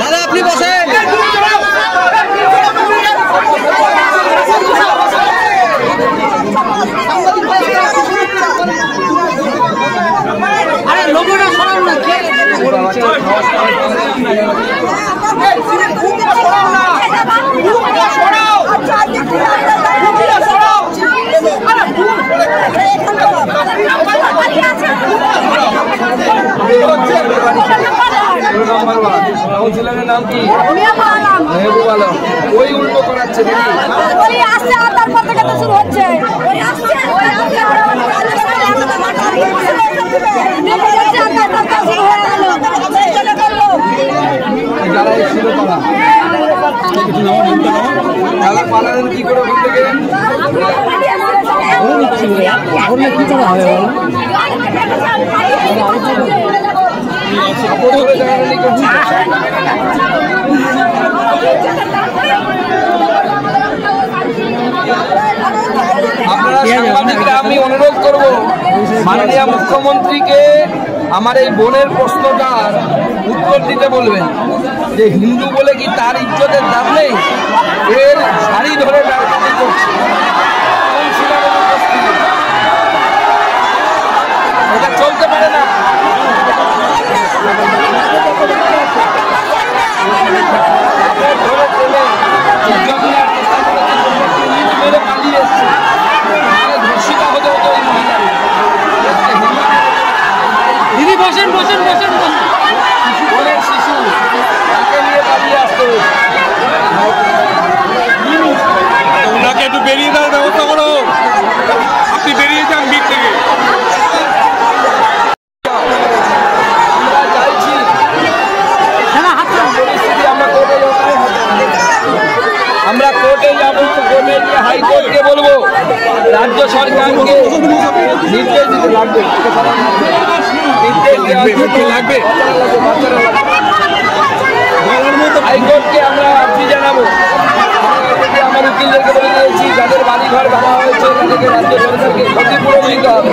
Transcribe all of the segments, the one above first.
দাদা আপনি বসেন। আরে লোগোটা সরাও না। ছেলের নাম কি? মেহবুব আলম। ওই উল্টো করাচ্ছে যারা ছিল তারা পালালেন কি করে ওখান থেকে? কি করা হয় আপনারা সাংবাদিকরা আমি অনুরোধ করব মাননীয় মুখ্যমন্ত্রীকে আমার এই বোনের প্রশ্নটার উত্তর দিতে বলবেন যে হিন্দু বলে কি তার ইজ্জতের দাম নেই? এর শাড়ি ধরে রাজনীতি করছে, এটা চলতে পারে না। পালিয়ে এসছে, ধর্ষিতা হতে হতো এই মহিলা। দিদি বসেন বসেন বসেন। বোনের শিশু তাকে নিয়ে পালিয়ে আসতে হবে। ওনাকে একটু বেরিয়ে দেওয়ার ব্যবস্থা করো। আপনি বেরিয়ে যান ভিড় থেকে। আমরা কোর্টে যাব, কোর্টে গিয়ে হাইকোর্টকে বলবো রাজ্য সরকারকে নির্দেশ দিতে লাগবে, লাগবে হাইকোর্টকে আমরা আর্জি জানাবো। আমার উকিলদেরকে বলে দিয়েছি যাদের বাড়িঘর ভাঙা হয়েছে তাদেরকে রাজ্য সরকারকে ক্ষতিপূরণ দিতে হবে।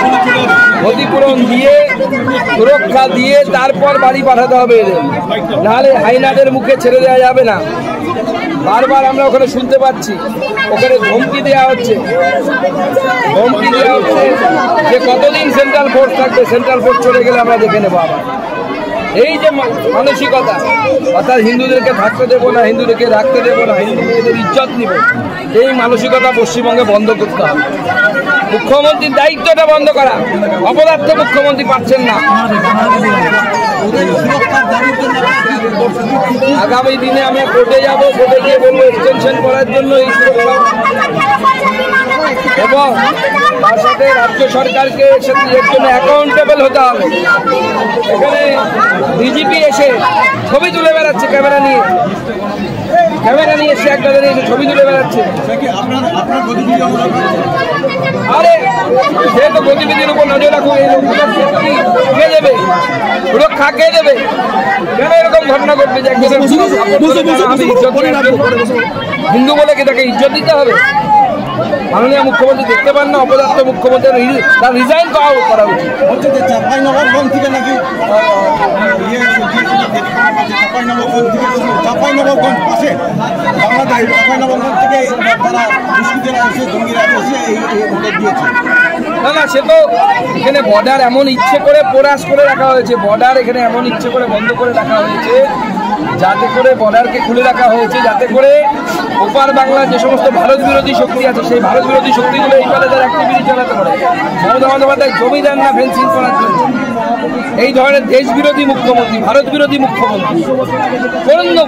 ক্ষতিপূরণ দিয়ে সুরক্ষা দিয়ে তারপর বাড়ি পাঠাতে হবে এদের, নাহলে হাইনাদের মুখে ছেড়ে দেওয়া যাবে না। বারবার আমরা ওখানে শুনতে পাচ্ছি ওখানে ধমকি দেওয়া হচ্ছে, ধমকি দেওয়া হচ্ছে যে কতদিন সেন্ট্রাল ফোর্স থাকবে, সেন্ট্রাল ফোর্স চলে গেলে আমরা দেখে নেবো আবার। এই যে মানসিকতা, অর্থাৎ হিন্দুদেরকে থাকতে দেবো না, হিন্দুদেরকে রাখতে দেবো না, হিন্দু মেয়েদের ইজ্জত নিব, এই মানসিকতা পশ্চিমবঙ্গে বন্ধ করতে হবে। মুখ্যমন্ত্রীর দায়িত্বটা বন্ধ করা, অপদার্থ মুখ্যমন্ত্রী পাচ্ছেন না। আগামী দিনে আমরা কোর্টে যাব, কোর্টে গিয়ে বলবো এক্সটেনশন করার জন্য এই সুরক্ষা, এবং তার সাথে রাজ্য সরকারকে এর জন্য অ্যাকাউন্টেবল হতে হবে। এখানে ডিজিপি এসে ছবি তুলে বেড়াচ্ছে ক্যামেরা নিয়ে, এসে একটা নিয়ে ছবি তুলে বেড়াচ্ছে। আরে সে তো গতিবিধির উপর নজর রাখুন, কে দেবে সুরক্ষা, কে দেবে? কেন এরকম ঘটনা ঘটবে যে হিন্দু বলে কি তাকে ইজ্জত দিতে হবে? মাননীয় মুখ্যমন্ত্রী দেখতে পান না অপদার্থ মুখ্যমন্ত্রী, তার রিজাইন করা উচিত। চাঁপাইনবাবগঞ্জ থেকে নাকি চাঁপাইনবাবগঞ্জ পাশে বাংলাদেশ, চাঁপাইনবাবগঞ্জ থেকে তারা দুষ্কৃতীরা এসে জঙ্গিরা এসে এই দিয়েছে। না না, সে তো এখানে বর্ডার এমন ইচ্ছে করে পোরাস করে রাখা হয়েছে, বর্ডার এখানে এমন ইচ্ছে করে বন্ধ করে রাখা হয়েছে যাতে করে বর্ডারকে খুলে রাখা হয়েছে যাতে করে ওপার বাংলার যে সমস্ত ভারত বিরোধী শক্তি আছে সেই ভারত বিরোধী শক্তিগুলো এই পারে তার অ্যাক্টিভিটি চালাতে পারে। মমতা বন্দ্যোপাধ্যায় জমি দেন না ফেন্সিং করার জন্য। এই ধরনের দেশ বিরোধী মুখ্যমন্ত্রী, ভারত বিরোধী মুখ্যমন্ত্রী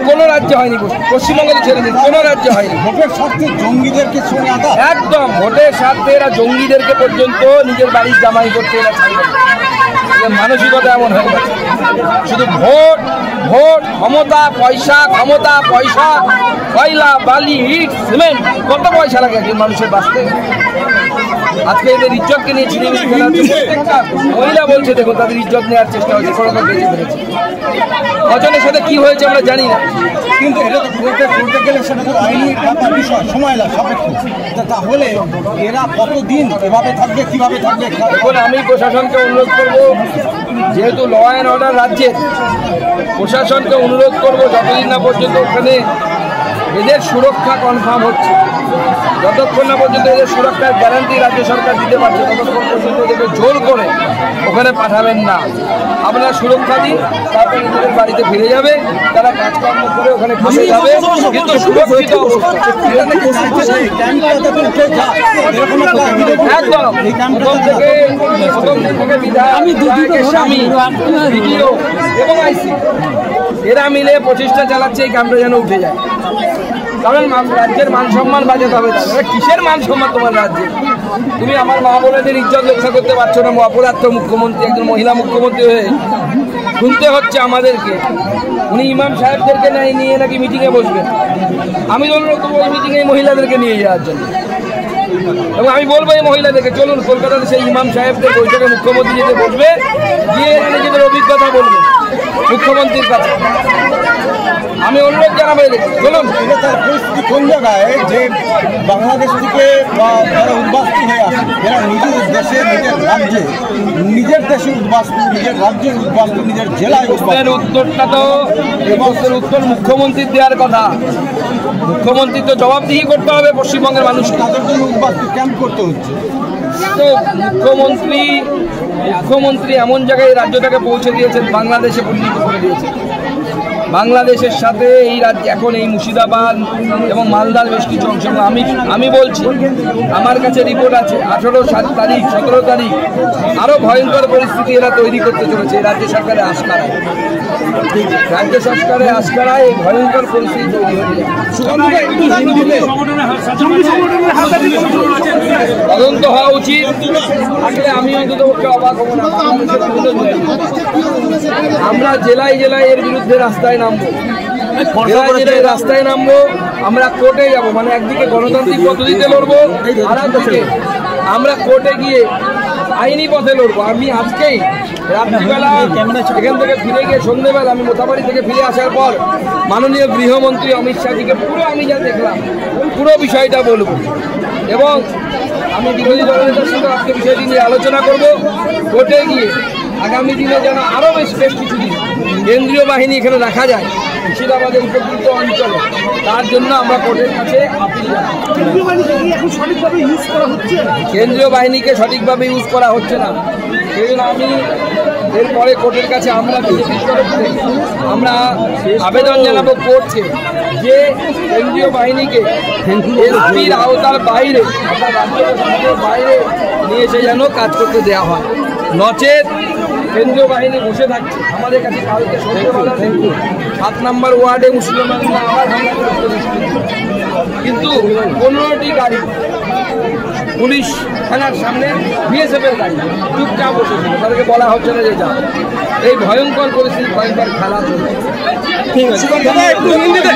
কোনো রাজ্যে হয়নি, পশ্চিমবঙ্গে ছেড়ে দিন, কোনো রাজ্যে হয়নি। ভোটের স্বার্থে জঙ্গিদেরকে একদম ভোটের স্বার্থে এরা জঙ্গিদেরকে পর্যন্ত নিজের বাড়ির জামাই করতে এরা ছাড়বে, মানসিকতা এমন হয়ে গেছে। শুধু ভোট ভোট, ক্ষমতা পয়সা, ক্ষমতা পয়সা, কয়লা বালি ইট সিমেন্ট, কত পয়সা লাগে একজন মানুষের বাঁচতে। আজকে এদের ইজ্জতকে নিয়ে ছিনিয়ে নিয়ে ফেলা হচ্ছে। প্রত্যেকটা মহিলা বলছে দেখুন তাদের ইজ্জত নেওয়ার চেষ্টা হচ্ছে, কোনো বেঁচে ফেলেছে। কজনের সাথে কি হয়েছে আমরা জানি না। কিন্তু এটা তো করতে গেলে সেটা তো আইনি ব্যাপার বিষয়, সময় লাগে সাপেক্ষ। তাহলে এরা কতদিন এভাবে থাকবে, কিভাবে থাকবে? এখন আমি প্রশাসনকে অনুরোধ করব, যেহেতু ল অ্যান্ড অর্ডার রাজ্যের, প্রশাসনকে অনুরোধ করব যতদিন না পর্যন্ত ওখানে এদের সুরক্ষা কনফার্ম হচ্ছে, যতক্ষণ না পর্যন্ত এদের সুরক্ষার গ্যারান্টি রাজ্য সরকার দিতে পারছে, ততক্ষণ পর্যন্ত এদেরকে জোর করে ওখানে পাঠাবেন না। আপনারা সুরক্ষা দিন, তারপরে নিজেদের বাড়িতে ফিরে যাবে, তারা কাজকর্ম করে ওখানে ঘুরে যাবে, কিন্তু সুরক্ষিত অবস্থা। একদম প্রথম থেকে বিধায়কের স্বামী, ভিডিও এবং আইসি এরা মিলে প্রচেষ্টা চালাচ্ছে এই কামটা যেন উঠে যায়। কারণ রাজ্যের মান সম্মান বাঁচাতে হবে। কিসের মান সম্মান তোমার রাজ্যে? তুমি আমার মা বোনেদের ইজ্জত রক্ষা করতে পারছো না, অপরাধ মুখ্যমন্ত্রী, একজন মহিলা মুখ্যমন্ত্রী হয়ে শুনতে হচ্ছে আমাদেরকে। উনি ইমাম সাহেবদেরকে নিয়ে নাকি মিটিংয়ে বসবেন। আমি অনুরোধ করবো ওই মিটিংয়ে মহিলাদেরকে নিয়ে যাওয়ার জন্য, এবং আমি বলবো এই মহিলাদেরকে চলুন কলকাতাতে সেই ইমাম সাহেবদের বৈঠকে মুখ্যমন্ত্রী যেতে বসবে, গিয়ে নিজেদের অভিজ্ঞতা বলবে মুখ্যমন্ত্রীর কাছে। আমি অনুরোধ জানাবো চলুন। পরিস্থিতি কোন জায়গায় যে বাংলাদেশ থেকে যারা উদ্বাস্তু হয়ে আসে, এরা নিজের দেশে, নিজের রাজ্যে, নিজের দেশে উদ্বাস্তু, নিজের রাজ্যে উদ্বাস্তু, নিজের জেলায় উদ্বাস্তু। উত্তরটা তো এর উত্তর মুখ্যমন্ত্রীর দেওয়ার কথা। মুখ্যমন্ত্রী তো জবাবদিহি করতে হবে পশ্চিমবঙ্গের মানুষকে। তাদের জন্য উদ্বাস্তু ক্যাম্প করতে হচ্ছে। তো মুখ্যমন্ত্রী এমন জায়গায় রাজ্যটাকে পৌঁছে দিয়েছেন, বাংলাদেশে পরিণত করে দিয়েছেন। বাংলাদেশের সাথে এই রাজ্য এখন এই মুর্শিদাবাদ এবং মালদার বেশ কিছু অংশ। আমি বলছি, আমার কাছে রিপোর্ট আছে 18 তারিখ 17 তারিখ আরও ভয়ঙ্কর পরিস্থিতি এরা তৈরি করতে চলেছে এই রাজ্য সরকারের আশকারায়। রাজ্য সরকারের আশকারায় এই ভয়ঙ্কর পরিস্থিতি তৈরি হচ্ছে। তদন্ত হওয়া উচিত। আসলে আমি অন্তত অবাক হব না। আমরা জেলায় জেলায় এর বিরুদ্ধে রাস্তায় নামবো, আমরা কোর্টে যাব। মানে একদিকে গণতান্ত্রিক পদ্ধতিতে লড়বো, আর একদিকে আমরা কোর্টে গিয়ে আইনি পথে লড়বো। আমি আজকেই রাত্রিবেলা এখান থেকে ফিরে গিয়ে সন্ধ্যেবেলা আমি মোথাবাড়ি থেকে ফিরে আসার পর মাননীয় গৃহমন্ত্রী অমিত শাহজিকে পুরো আমি যা দেখলাম পুরো বিষয়টা বলবো, এবং আমি বিরোধী দলনেতার সাথে আজকে বিষয়টি নিয়ে আলোচনা করব। কোর্টে গিয়ে আগামী দিনে যেন আরও বেশ কিছু দিন কেন্দ্রীয় বাহিনী এখানে রাখা যায় মুর্শিদাবাদের উপকৃত অঞ্চলে, তার জন্য আমরা কোর্টের কাছে আপিল জানাই। কেন্দ্রীয় বাহিনীকে সঠিকভাবে ইউজ করা হচ্ছে না, সেই জন্য আমি এরপরে কোর্টের কাছে আমরা বিজেপির তরফ থেকে আমরা আবেদন জানাবো কোর্টকে, যে কেন্দ্রীয় বাহিনীকে এসপির আওতার বাইরে, রাজ্যের বাইরে নিয়ে এসে যেন কাজ করতে দেওয়া হয়। নচেত কেন্দ্রীয় বাহিনী বসে থাকছে। আমাদের কাছে কালকে 7 নম্বর ওয়ার্ডে মুসলমানরা আবার হামলা করতে, কিন্তু 15টি গাড়ি পুলিশ থানার সামনে বিএসএফের গাড়ি চুপচাপ বসেছিল, তাদেরকে বলা হচ্ছে না যে যা। এই ভয়ঙ্কর পরিস্থিতি, ভয়ঙ্কর খেলা চলছে। ঠিক আছে, একটু হিন্দিতে